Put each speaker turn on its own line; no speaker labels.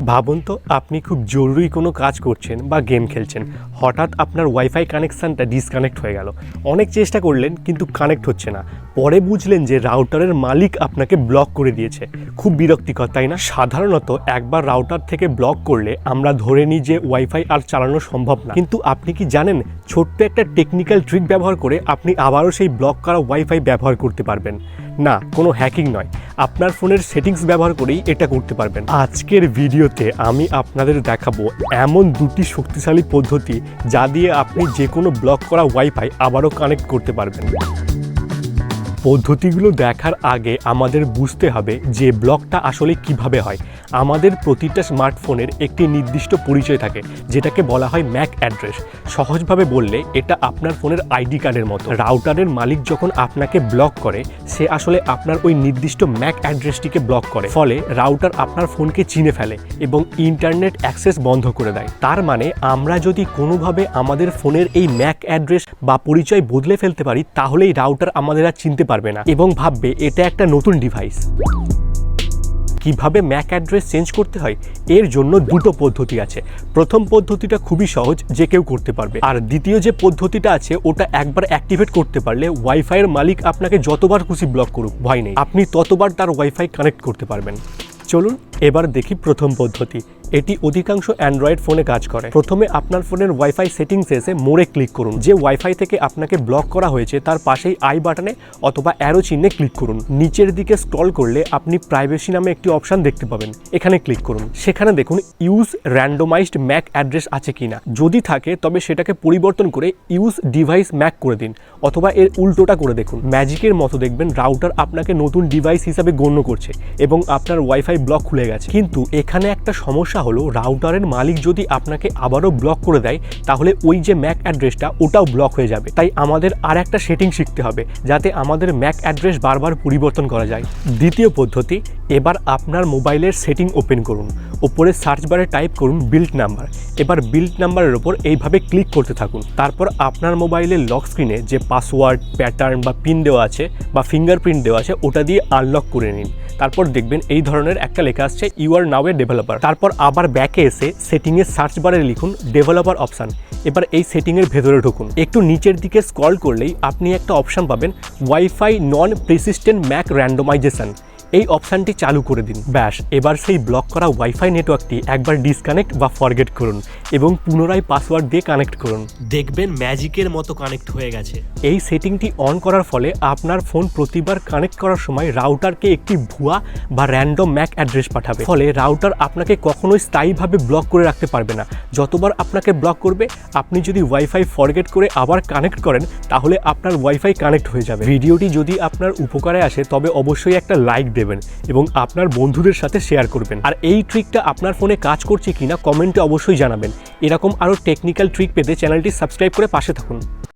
ভাবুন তো আপনি খুব জরুরি কোনো কাজ করছেন বা গেম খেলছেন, হঠাৎ আপনার ওয়াইফাই কানেকশানটা ডিসকানেক্ট হয়ে গেল। অনেক চেষ্টা করলেন কিন্তু কানেক্ট হচ্ছে না। পরে বুঝলেন যে রাউটারের মালিক আপনাকে ব্লক করে দিয়েছে। খুব বিরক্তিকর, তাই না? সাধারণত একবার রাউটার থেকে ব্লক করলে আমরা ধরে নিই যে ওয়াইফাই আর চালানো সম্ভব না, কিন্তু আপনি কি জানেন ছোট্ট একটা টেকনিক্যাল ট্রিক ব্যবহার করে আপনি আবারও সেই ব্লক করা ওয়াইফাই ব্যবহার করতে পারবেন। না, কোনো হ্যাকিং নয়, আপনার ফোনের সেটিংস ব্যবহার করেই এটা করতে পারবেন। আজকের ভিডিওতে আমি আপনাদের দেখাবো এমন দুটি শক্তিশালী পদ্ধতি যা দিয়ে আপনি যে কোনো ব্লক করা ওয়াইফাই আবারও কানেক্ট করতে পারবেন। পদ্ধতিগুলো দেখার আগে আমাদের বুঝতে হবে যে ব্লকটা আসলে কিভাবে হয়। আমাদের প্রতিটা স্মার্টফোনের একটি নির্দিষ্ট পরিচয় থাকে, যেটাকে বলা হয় ম্যাক অ্যাড্রেস। সহজভাবে বললে এটা আপনার ফোনের আইডি কার্ডের মতো। রাউটারের মালিক যখন আপনাকে ব্লক করে, সে আসলে আপনার ওই নির্দিষ্ট ম্যাক অ্যাড্রেসটিকে ব্লক করে। ফলে রাউটার আপনার ফোনকে চিনে ফেলে এবং ইন্টারনেট অ্যাক্সেস বন্ধ করে দেয়। তার মানে আমরা যদি কোনোভাবে আমাদের ফোনের এই ম্যাক অ্যাড্রেস বা পরিচয় বদলে ফেলতে পারি, তাহলেই রাউটার আমাদের আর চিনতে পারবে না এবং ভাববে এটা একটা নতুন ডিভাইস। কিভাবে ম্যাক অ্যাড্রেস চেঞ্জ করতে হয়, এর জন্য দুটো পদ্ধতি আছে। প্রথম পদ্ধতিটা খুবই সহজ, যে কেউ করতে পারবে। আর দ্বিতীয় যে পদ্ধতিটা আছে, ওটা একবার অ্যাক্টিভেট করতে পারলে ওয়াইফাইয়ের মালিক আপনাকে যতবার খুশি ব্লক করুক, ভয় নেই, আপনি ততবার তার ওয়াইফাই কানেক্ট করতে পারবেন। চলুন এবার দেখি প্রথম পদ্ধতি। এটি অধিকাংশ অ্যান্ড্রয়েড ফোনে কাজ করে। প্রথমে আপনার ফোনের ওয়াইফাই সেটিংসে এসে মোড়ে ক্লিক করুন। যে ওয়াইফাই থেকে আপনাকে ব্লক করা হয়েছে তার পাশেই আই বাটনে অথবা অ্যারো চিহ্নে ক্লিক করুন। নিচের দিকে স্ক্রল করলে আপনি প্রাইভেসি নামে একটি অপশন দেখতে পাবেন, এখানে ক্লিক করুন। সেখানে দেখুন ইউজ র্যান্ডমাইজড ম্যাক অ্যাড্রেস আছে কিনা। যদি থাকে তবে সেটাকে পরিবর্তন করে ইউজ ডিভাইস ম্যাক করে দিন, অথবা এর উল্টোটা করে দেখুন। ম্যাজিকের মতো দেখবেন রাউটার আপনাকে নতুন ডিভাইস হিসাবে গণ্য করছে এবং আপনার ওয়াইফাই ব্লক খুলে গেছে। কিন্তু এখানে একটা সমস্যা হলো, রাউটারের মালিক যদি আপনাকে আবারও ব্লক করে দেয়, তাহলে ওই যে ম্যাক অ্যাড্রেসটা ওটাও ব্লক হয়ে যাবে। তাই আমাদের আর একটা সেটিং শিখতে হবে, যাতে আমাদের ম্যাক অ্যাড্রেস বারবার পরিবর্তন করা যায়। দ্বিতীয় পদ্ধতি, এবার আপনার মোবাইলের সেটিং ওপেন করুন। ওপরে সার্চ বারে টাইপ করুন বিল্ড নাম্বার। এবার বিল্ড নাম্বারের ওপর এইভাবে ক্লিক করতে থাকুন। তারপর আপনার মোবাইলের লক স্ক্রিনে যে পাসওয়ার্ড, প্যাটার্ন বা পিন দেওয়া আছে বা ফিঙ্গারপ্রিন্ট দেওয়া আছে, ওটা দিয়ে আনলক করে নিন। তারপর দেখবেন এই ধরনের একটা লেখা আসছে you R now A developer. তারপর আবার ব্যাকে এসে সেটিংয়ের সার্চ বারে লিখুন ডেভেলপার অপশান। এবার এই সেটিংয়ের ভেতরে ঢুকুন। একটু নিচের দিকে স্ক্রল করলেই আপনি একটা অপশান পাবেন, ওয়াইফাই নন প্রেসিস্টেন্ট ম্যাক র্যান্ডমাইজেশন। এই অপশানটি চালু করে দিন। ব্যাস, এবার সেই ব্লক করা ওয়াইফাই নেটওয়ার্কটি একবার ডিসকানেক্ট বা ফরগেট করুন এবং পুনরায় পাসওয়ার্ড দিয়ে কানেক্ট করুন। দেখবেন ম্যাজিকের মতো কানেক্ট হয়ে গেছে। এই সেটিংটি অন করার ফলে আপনার ফোন প্রতিবার কানেক্ট করার সময় রাউটারকে একটি ভুয়া বা র্যান্ডম ম্যাক অ্যাড্রেস পাঠাবে। ফলে রাউটার আপনাকে কখনোই স্থায়ীভাবে ব্লক করে রাখতে পারবে না। যতবার আপনাকে ব্লক করবে, আপনি যদি ওয়াইফাই ফরগেট করে আবার কানেক্ট করেন, তাহলে আপনার ওয়াইফাই কানেক্ট হয়ে যাবে। ভিডিওটি যদি আপনার উপকারে আসে তবে অবশ্যই একটা লাইক দেবেন এবং আপনার বন্ধুদের সাথে শেয়ার করবেন। আর এই ট্রিকটা আপনার ফোনে কাজ করছে কিনা কমেন্টে অবশ্যই জানাবেন। এরকম আরও টেকনিক্যাল ট্রিক পেতে চ্যানেলটি সাবস্ক্রাইব করে পাশে থাকুন।